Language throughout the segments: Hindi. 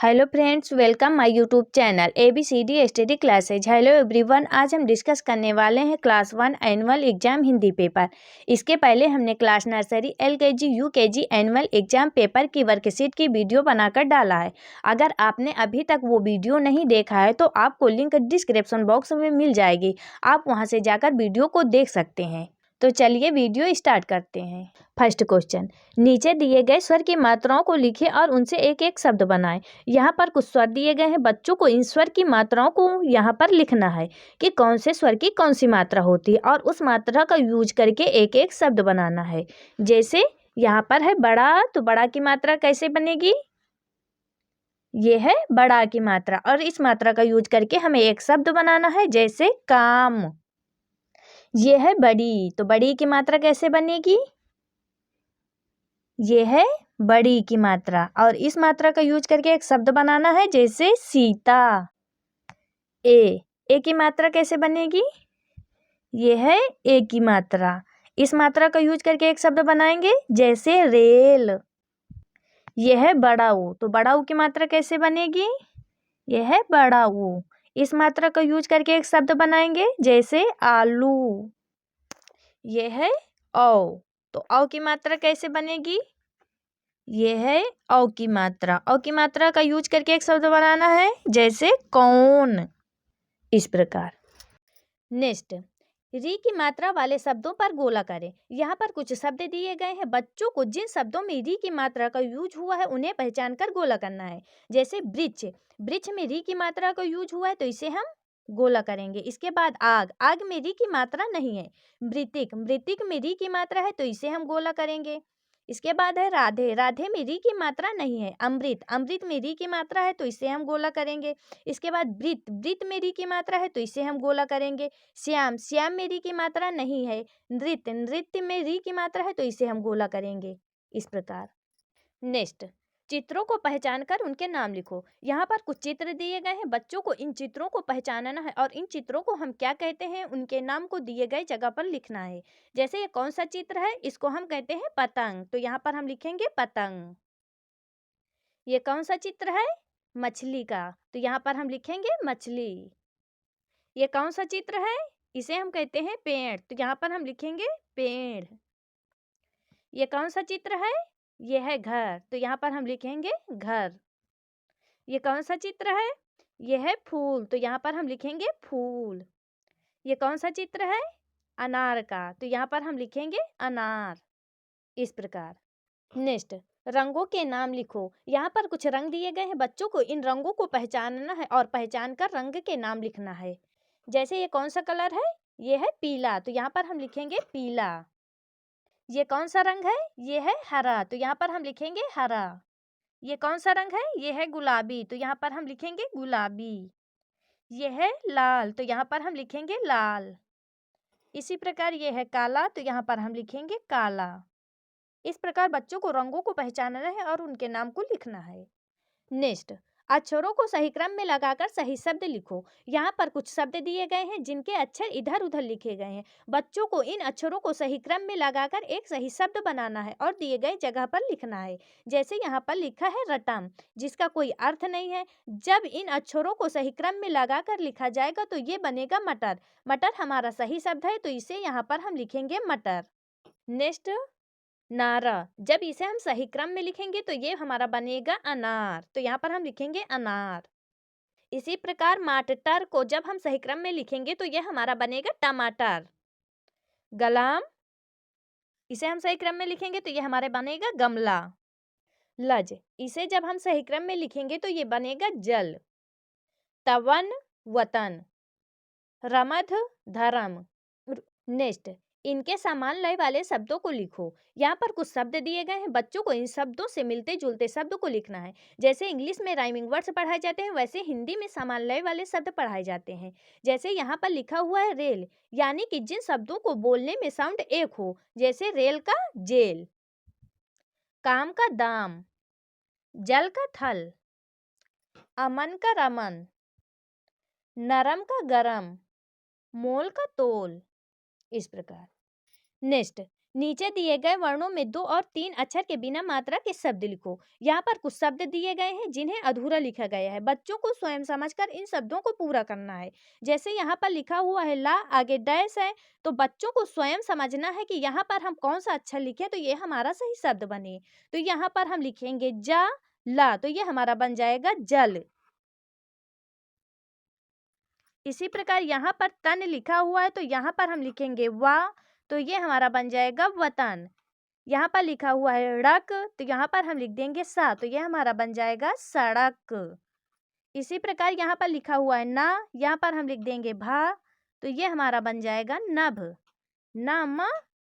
Hello friends, welcome my YouTube channel ABCD study classes. Hello everyone, आज हम डिस्कस करने वाले हैं class 1 annual exam Hindi paper. इसके पहले हमने class nursery LKG UKG annual exam paper की वर्कशीट की वीडियो बनाकर डाला है। अगर आपने अभी तक वो वीडियो नहीं देखा है तो आपको लिंक डिस्क्रिप्शन बॉक्स में मिल जाएगी, आप वहाँ से जाकर वीडियो को देख सकते हैं। तो चलिए वीडियो स्टार्ट करते हैं। फर्स्ट क्वेश्चन, नीचे दिए गए स्वर की मात्राओं को लिखें और उनसे एक एक शब्द बनाएं। यहाँ पर कुछ स्वर दिए गए हैं, बच्चों को इन स्वर की मात्राओं को यहाँ पर लिखना है कि कौन से स्वर की कौन सी मात्रा होती है और उस मात्रा का यूज करके एक एक शब्द बनाना है। जैसे यहाँ पर है बड़ा, तो बड़ा की मात्रा कैसे बनेगी? ये है बड़ा की मात्रा और इस मात्रा का यूज करके हमें एक शब्द बनाना है, जैसे काम। ये है बड़ी, तो बड़ी की मात्रा कैसे बनेगी? ये है बड़ी की मात्रा और इस मात्रा का यूज करके एक शब्द बनाना है, जैसे सीता। ए की मात्रा कैसे बनेगी? ये है ए की मात्रा, इस मात्रा का यूज करके एक शब्द बनाएंगे, जैसे रेल। ये है बड़ा ऊ, तो बड़ा ऊ की मात्रा कैसे बनेगी? ये है बड़ा ऊ, इस मात्रा का यूज करके एक शब्द बनाएंगे, जैसे आलू। ये है औ, तो औ की मात्रा कैसे बनेगी? ये है औ की मात्रा, औ की मात्रा का यूज करके एक शब्द बनाना है, जैसे कौन। इस प्रकार। नेक्स्ट, री की मात्रा वाले शब्दों पर गोला करें। यहाँ पर कुछ शब्द दिए गए हैं, बच्चों को जिन शब्दों में री की मात्रा का यूज हुआ है उन्हें पहचान कर गोला करना है। जैसे वृक्ष, वृक्ष में री की मात्रा का यूज हुआ है तो इसे हम गोला करेंगे। इसके बाद आग, आग में री की मात्रा नहीं है। मृतिक, मृतिक में री की मात्रा है तो इसे हम गोला करेंगे। इसके बाद है राधे, राधे में री की मात्रा नहीं है। अमृत, अमृत में री की मात्रा है तो इसे हम गोला करेंगे। इसके बाद वृत, वृत में री की मात्रा है तो इसे हम गोला करेंगे। श्याम, श्याम में री की मात्रा नहीं है। नृत्य, नृत्य में री की मात्रा है तो इसे हम गोला करेंगे। इस प्रकार। नेक्स्ट, चित्रों को पहचान कर उनके नाम लिखो। यहाँ पर कुछ चित्र दिए गए हैं, बच्चों को इन चित्रों को पहचानना है और इन चित्रों को हम क्या कहते हैं उनके नाम को दिए गए जगह पर लिखना है। जैसे ये कौन सा चित्र है, इसको हम कहते हैं पतंग, तो यहाँ पर हम लिखेंगे पतंग। ये कौन सा चित्र है? मछली का, तो यहाँ पर हम लिखेंगे मछली। ये कौन सा चित्र है? इसे हम कहते हैं पेड़, तो यहाँ पर हम लिखेंगे पेड़। ये कौन सा चित्र है? ये है घर, तो यहाँ पर हम लिखेंगे घर। ये कौन सा चित्र है? ये है फूल, तो यहाँ पर हम लिखेंगे फूल। ये कौन सा चित्र है? अनार का, तो यहाँ पर हम लिखेंगे अनार। इस प्रकार। नेक्स्ट, रंगों के नाम लिखो। यहाँ पर कुछ रंग दिए गए हैं, बच्चों को इन रंगों को पहचानना है और पहचान कर रंग के नाम लिखना है। जैसे ये कौन सा कलर है? ये है पीला, तो यहाँ पर हम लिखेंगे पीला। ये कौन सा रंग है? ये है हरा, तो यहाँ पर हम लिखेंगे हरा। ये कौन सा रंग है? ये है गुलाबी, तो यहाँ पर हम लिखेंगे गुलाबी। ये है लाल, तो यहाँ पर हम लिखेंगे लाल। इसी प्रकार ये है काला, तो यहाँ पर हम लिखेंगे काला। इस प्रकार बच्चों को रंगों को पहचानना है और उनके नाम को लिखना है। नेक्स्ट, अक्षरों को सही क्रम में लगाकर सही शब्द लिखो। यहाँ पर कुछ शब्द दिए गए हैं जिनके अक्षर इधर उधर लिखे गए हैं, बच्चों को इन अक्षरों को सही क्रम में लगाकर एक सही शब्द बनाना है और दिए गए जगह पर लिखना है। जैसे यहाँ पर लिखा है रटम, जिसका कोई अर्थ नहीं है। जब इन अक्षरों को सही क्रम में लगाकर लिखा जाएगा तो ये बनेगा मटर। मटर हमारा सही शब्द है तो इसे यहाँ पर हम लिखेंगे मटर। नेक्स्ट, नारा, जब इसे हम सही क्रम में लिखेंगे तो ये हमारा बनेगा अनार, तो यहाँ पर हम लिखेंगे अनार। इसी प्रकार माटर को जब हम सही क्रम में लिखेंगे तो ये हमारा बनेगा टमाटर। गलाम, इसे हम सही क्रम में लिखेंगे तो ये हमारे बनेगा गमला। लज, इसे जब हम सही क्रम में लिखेंगे तो ये बनेगा जल। तवन, वतन। रमध, धर्म। नेक्स्ट, इनके समान लय वाले शब्दों को लिखो। यहाँ पर कुछ शब्द दिए गए हैं, बच्चों को इन शब्दों से मिलते जुलते शब्द को लिखना है। जैसे इंग्लिश में राइमिंग वर्ड्स पढ़ाए जाते हैं, वैसे हिंदी में समान लय वाले शब्द पढ़ाए जाते हैं। जैसे यहाँ पर लिखा हुआ है रेल, यानी कि जिन शब्दों को बोलने में साउंड एक हो, जैसे रेल का जेल, काम का दाम, जल का थल, अमन का रमन, नरम का गरम, मोल का तोल। इस प्रकार। नेक्स्ट, नीचे दिए गए वर्णों में 2 और 3 अक्षर के बिना मात्रा के शब्द लिखो। यहाँ पर कुछ शब्द दिए गए हैं जिन्हें अधूरा लिखा गया है। बच्चों को स्वयं समझकर इन शब्दों को पूरा करना है। जैसे यहाँ पर लिखा हुआ है ला, आगे डैश है, तो बच्चों को स्वयं समझना है कि यहाँ पर हम कौन सा अक्षर लिखे तो ये हमारा सही शब्द बने। तो यहाँ पर हम लिखेंगे जा ला, तो ये हमारा बन जाएगा जल। इसी प्रकार यहाँ पर तन लिखा हुआ है, तो यहाँ पर हम लिखेंगे वा, तो ये हमारा बन जाएगा वतन। यहाँ पर लिखा हुआ है ड़क, तो यहाँ पर हम लिख देंगे सा, तो ये हमारा बन जाएगा सड़क। इसी प्रकार यहाँ पर लिखा हुआ है ना, यहाँ पर हम लिख देंगे भा, तो ये हमारा बन जाएगा नभ। नम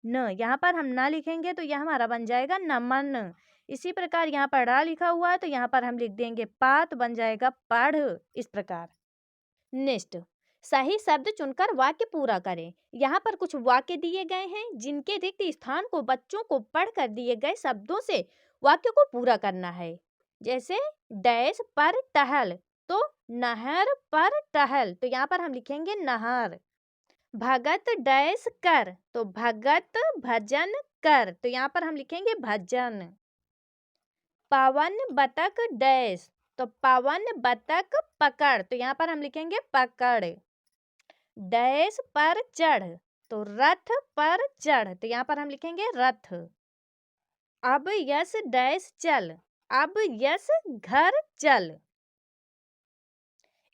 न, यहाँ पर हम ना लिखेंगे तो यह हमारा बन जाएगा नमन। इसी प्रकार यहाँ पर रा लिखा हुआ है, तो यहाँ पर हम लिख देंगे पा, तो बन जाएगा पढ़। इस प्रकार नेक्स्ट, सही शब्द चुनकर वाक्य पूरा करें। यहाँ पर कुछ वाक्य दिए गए हैं जिनके रिक्त स्थान को बच्चों को पढ़कर दिए गए शब्दों से वाक्य को पूरा करना है। जैसे डैश पर टहल, तो नहर पर टहल, तो यहाँ पर हम लिखेंगे नहर। भगत डैश कर, तो भगत भजन कर, तो यहाँ पर हम लिखेंगे भजन। पवन बतख डैश, तो पवन बतख पकड़, तो यहाँ पर हम लिखेंगे पकड़। डैश पर चढ़, तो रथ पर चढ़, तो यहाँ पर हम लिखेंगे रथ। अब यश डैश चल, अब यश घर चल।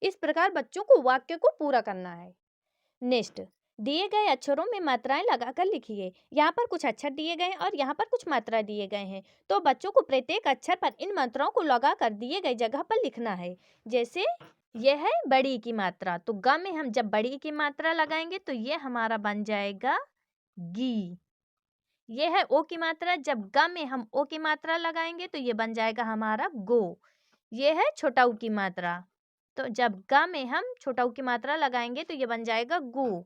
इस प्रकार बच्चों को वाक्य को पूरा करना है। नेक्स्ट, दिए गए अक्षरों में मात्राएं लगाकर लिखिए। यहाँ पर कुछ अक्षर दिए गए हैं और यहाँ पर कुछ मात्रा दिए गए हैं, तो बच्चों को प्रत्येक अक्षर पर इन मात्राओं को लगाकर दिए गए जगह पर लिखना है। जैसे यह है बड़ी की मात्रा, तो ग में हम जब बड़ी की मात्रा लगाएंगे तो ये हमारा बन जाएगा गी। यह है ओ की मात्रा, जब ग में हम ओ की मात्रा लगाएंगे तो ये बन जाएगा हमारा गो। ये है छोटा ऊ की मात्रा, तो जब ग में हम छोटा ऊ की मात्रा लगाएंगे तो ये बन जाएगा गु।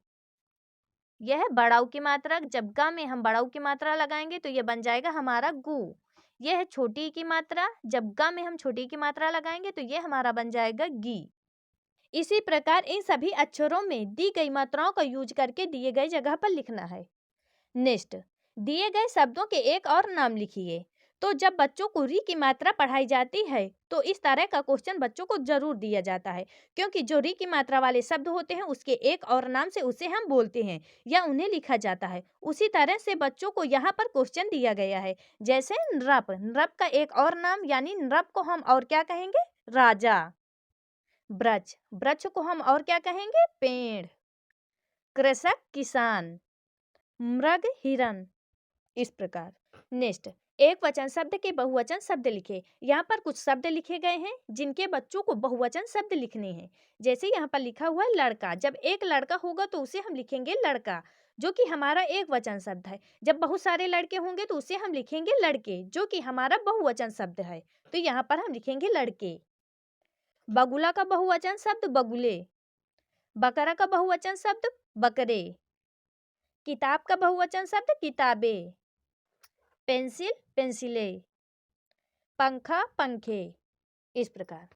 यह है बड़ा ऊ की मात्रा, जब ग में हम बड़ा ऊ की मात्रा लगाएंगे तो ये बन जाएगा हमारा गु। यह है छोटी ई की मात्रा, जब ग में हम छोटी ई की मात्रा लगाएंगे तो ये हमारा बन जाएगा गी। इसी प्रकार इन सभी अक्षरों में दी गई मात्राओं का यूज करके दिए गए जगह पर लिखना है। नेक्स्ट, दिए गए शब्दों के एक और नाम लिखिए। तो जब बच्चों को री की मात्रा पढ़ाई जाती है तो इस तरह का क्वेश्चन बच्चों को जरूर दिया जाता है, क्योंकि जो री की मात्रा वाले शब्द होते हैं उसके एक और नाम से उसे हम बोलते हैं या उन्हें लिखा जाता है। उसी तरह से बच्चों को यहाँ पर क्वेश्चन दिया गया है। जैसे नृप, नृप का एक और नाम यानी नृप को हम और क्या कहेंगे, राजा। ब्रज, ब्रज को हम और क्या कहेंगे, पेड़। कृषक, किसान। मृग, हिरण। इस प्रकार। नेक्स्ट, एक वचन शब्द के बहुवचन शब्द लिखे। यहाँ पर कुछ शब्द लिखे गए हैं जिनके बच्चों को बहुवचन शब्द लिखने हैं। जैसे यहाँ पर लिखा हुआ है लड़का, जब एक लड़का होगा तो उसे हम लिखेंगे लड़का, जो कि हमारा एक वचन शब्द है। जब बहुत सारे लड़के होंगे तो उसे हम लिखेंगे लड़के, जो कि हमारा बहुवचन शब्द है। तो यहाँ पर हम लिखेंगे लड़के। बगुला का बहुवचन शब्द बगुले। बकरा का बहुवचन शब्द बकरे। किताब का बहुवचन शब्द किताबें। पेंसिल, पेंसिलें। पंखा, पंखे। इस प्रकार।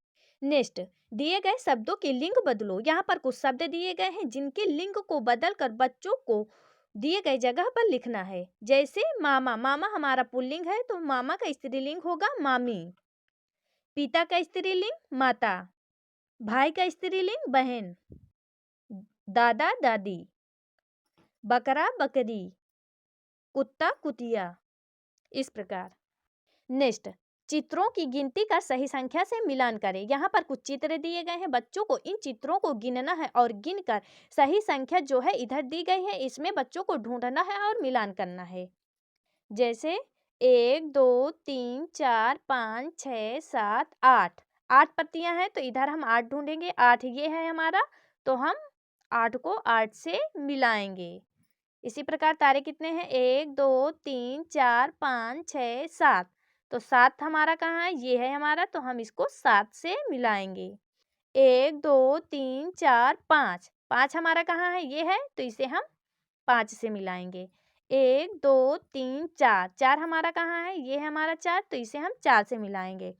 नेक्स्ट, दिए गए शब्दों के लिंग बदलो। यहाँ पर कुछ शब्द दिए गए हैं जिनके लिंग को बदलकर बच्चों को दिए गए जगह पर लिखना है। जैसे मामा, मामा हमारा पुल्लिंग है तो मामा का स्त्रीलिंग होगा मामी। पिता का स्त्रीलिंग माता। भाई का स्त्रीलिंग बहन। दादा, दादी। बकरा, बकरी। कुत्ता, कुतिया। इस प्रकार। नेक्स्ट, चित्रों की गिनती का सही संख्या से मिलान करें। यहाँ पर कुछ चित्र दिए गए हैं, बच्चों को इन चित्रों को गिनना है और गिनकर सही संख्या जो है इधर दी गई है इसमें बच्चों को ढूंढना है और मिलान करना है। जैसे 1 2 3 4 5 6 7 8, 8 पत्तियां हैं तो इधर हम 8 ढूंढेंगे। 8 ये है हमारा, तो हम 8 को 8 से मिलाएंगे। इसी प्रकार तारे कितने हैं, 1 2 3 4 5 6 7, तो 7 हमारा कहाँ है, ये है हमारा, तो हम इसको 7 से मिलाएंगे। 1 2 3 4 5, 5 हमारा कहाँ है, ये है, तो इसे हम 5 से मिलाएंगे। 1 2 3 4, 4 हमारा कहाँ है, ये है हमारा 4, तो इसे हम 4 से मिलाएंगे।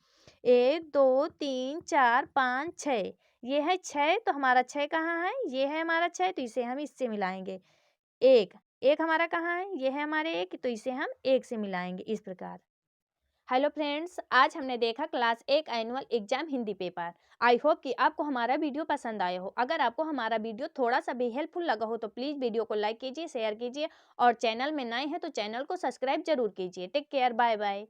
1 2 3 4 5 6, ये है 6, तो हमारा 6 कहाँ है, ये है हमारा 6, तो इसे हम इससे मिलाएंगे। 1 एक हमारा कहाँ है, ये है हमारे एक, तो इसे हम एक से मिलाएंगे इस प्रकार। हेलो फ्रेंड्स, आज हमने देखा class 1 annual exam Hindi paper. I hope कि आपको हमारा वीडियो पसंद आया हो। अगर आपको हमारा वीडियो थोड़ा सा भी हेल्पफुल लगा हो तो प्लीज़ वीडियो को लाइक कीजिए, शेयर कीजिए और चैनल में नए हैं तो चैनल को सब्सक्राइब जरूर कीजिए। Take care, bye bye.